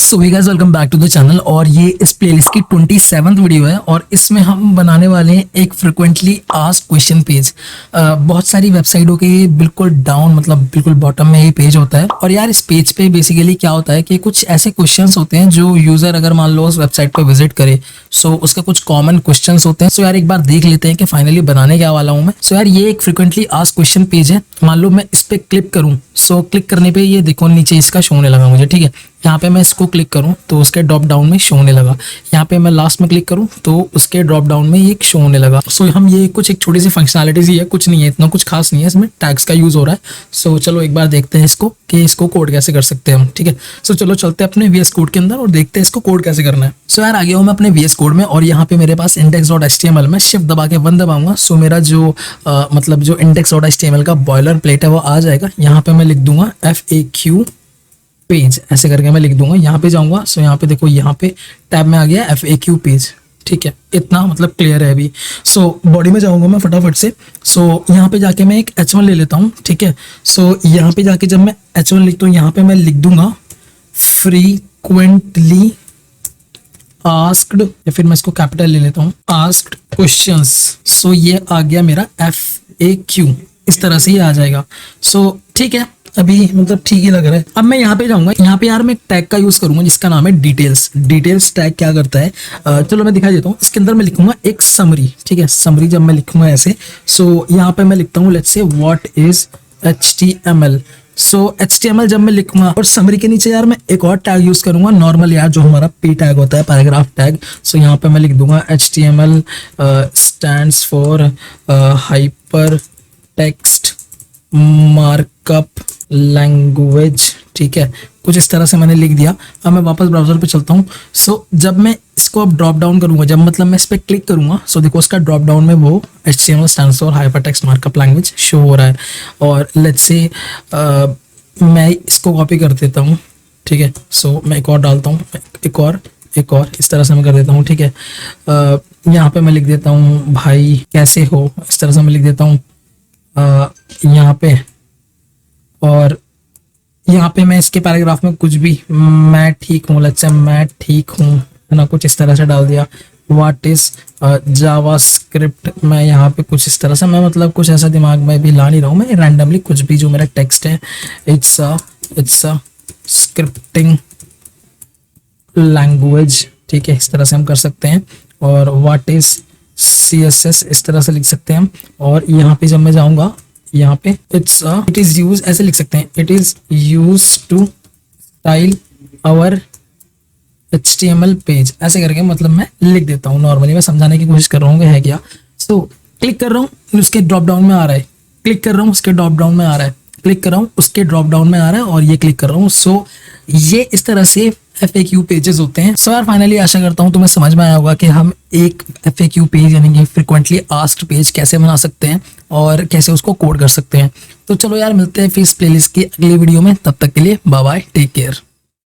So hey guys, welcome back to the channel. और ये इस प्लेलिस्ट की 27th वीडियो है और इसमें हम बनाने वाले हैं एक फ्रिक्वेंटली आस्क्ड क्वेश्चन पेज। बहुत सारी वेबसाइटों के बिल्कुल डाउन मतलब बिल्कुल बॉटम में ये पेज होता है। और यार इस पेज पे बेसिकली क्या होता है कि कुछ ऐसे क्वेश्चंस होते हैं जो यूजर अगर मान लो उस वेबसाइट पे विजिट करे, सो उसके कुछ कॉमन क्वेश्चंस होते हैं। सो यार एक बार देख लेते हैं कि फाइनली बनाने क्या वाला हूँ मैं। सो यार ये एक फ्रिक्वेंटली आस्क्ड क्वेश्चन पेज है। मान लो मैं इस पे क्लिक करूँ, सो क्लिक करने पे ये देखो नीचे इसका शो होने लगा मुझे, ठीक है। यहाँ पे मैं इसको क्लिक करूँ तो उसके ड्रॉप डाउन में शो होने लगा। यहाँ पे मैं लास्ट में क्लिक करूँ तो उसके ड्रॉप डाउन में ये शो होने लगा। सो हम ये कुछ एक छोटी सी फंक्शनैलिटीज ही है, कुछ नहीं है, इतना कुछ खास नहीं है, इसमें टैग्स का यूज हो रहा है। सो चलो एक बार देखते हैं इसको कि इसको कोड कैसे कर सकते हैं हम, ठीक है। सो चलो चलते हैं अपने VS कोड के अंदर और देखते हैं इसको कोड कैसे करना है। सो यार आ गया हूँ मैं अपने VS कोड में और यहाँ पे मेरे पास index.html में शिफ्ट दबा के 1 दबाऊंगा। सो मेरा जो मतलब जो index.html का बॉयलर प्लेट है वो आ जाएगा। यहाँ पे मैं लिख दूंगा FAQ पेज, ऐसे करके मैं लिख दूंगा। यहाँ पे जाऊंगा, सो यहाँ पे देखो, यहाँ पे टैब में आ गया FAQ पेज, ठीक है। इतना मतलब क्लियर है अभी। सो बॉडी में जाऊंगा मैं फटाफट से। सो यहाँ पे जाके मैं एक H1 ले लेता हूँ, ठीक है। सो यहाँ पे जाके जब मैं H1 लिखता हूँ, यहाँ पे मैं लिख दूंगा फ्रीक्वेंटली आस्क्ड, या फिर मैं इसको कैपिटल ले लेता हूँ, आस्क्ड क्वेश्चंस। सो ये आ गया मेरा FAQ, इस तरह से ये आ जाएगा। सो ठीक है, अभी मतलब ठीक ही लग रहा है। अब मैं यहाँ पे जाऊंगा, यहाँ पे यार मैं टैग का यूज करूंगा जिसका नाम है डिटेल्स। डिटेल्स टैग क्या करता है, चलो मैं दिखा देता हूँ। इसके अंदर मैं लिखूंगा एक समरी, ठीक है। समरी जब मैं लिखूंगा ऐसे, सो यहाँ पे मैं लिखता हूँ let's say what is HTML। So HTML जब मैं लिखूंगा और समरी के नीचे यार मैं एक और टैग यूज करूंगा नॉर्मल यार, जो हमारा P टैग होता है, पैराग्राफ टैग। सो यहाँ पे मैं लिख दूंगा HTML stands for hyper text markup language, ठीक है। कुछ इस तरह से मैंने लिख दिया। अब मैं वापस ब्राउजर पे चलता हूँ। सो जब मैं इसको अब ड्रॉप डाउन करूंगा, जब मतलब मैं इस पर क्लिक करूंगा, सो देखो उसका ड्रॉप डाउन में वो HTML stands for hypertext markup language show हो रहा है। और लेट्स से मैं इसको कॉपी कर देता हूँ, ठीक है। सो मैं एक और डालता हूँ, एक और इस तरह से मैं कर देता हूँ, ठीक है। यहाँ पे मैं लिख देता हूँ भाई कैसे हो, इस तरह से मैं लिख देता हूँ यहाँ पे। और यहाँ पे मैं इसके पैराग्राफ में कुछ भी मैं ठीक हूँ, अच्छा मैं ठीक हूँ, है ना, कुछ इस तरह से डाल दिया। व्हाट इज जावास्क्रिप्ट, मैं यहाँ पे कुछ इस तरह से, मैं मतलब कुछ ऐसा दिमाग में भी ला नहीं रहा हूँ, मैं रैंडमली कुछ भी जो मेरा टेक्स्ट है, इट्स अ स्क्रिप्टिंग लैंग्वेज, ठीक है, इस तरह से हम कर सकते हैं। और व्हाट इज CSS, इस तरह से लिख सकते हैं हम। और यहाँ पे जब मैं जाऊँगा, यहाँ पे इट इज यूज, ऐसे लिख सकते हैं, it is use to style our HTML page, ऐसे करके मतलब मैं लिख देता हूँ। नॉर्मली मैं समझाने की कोशिश कर रहा हूँ कि है क्या। सो क्लिक कर रहा हूँ, उसके ड्रॉप डाउन में आ रहा है, क्लिक कर रहा हूँ उसके ड्रॉप डाउन में आ रहा है, क्लिक कर रहा हूँ उसके ड्रॉप डाउन में आ रहा है, और ये क्लिक कर रहा हूँ। सो ये इस तरह से FAQ पेजेस होते हैं। सो यार फाइनली आशा करता हूँ तुम्हें समझ में आया होगा कि हम एक FAQ पेज यानी कि फ्रिक्वेंटली आस्क्ड पेज कैसे बना सकते हैं और कैसे उसको कोड कर सकते हैं। तो चलो यार मिलते हैं फिर इस प्लेलिस्ट की अगली वीडियो में, तब तक के लिए बाय बाय, टेक केयर।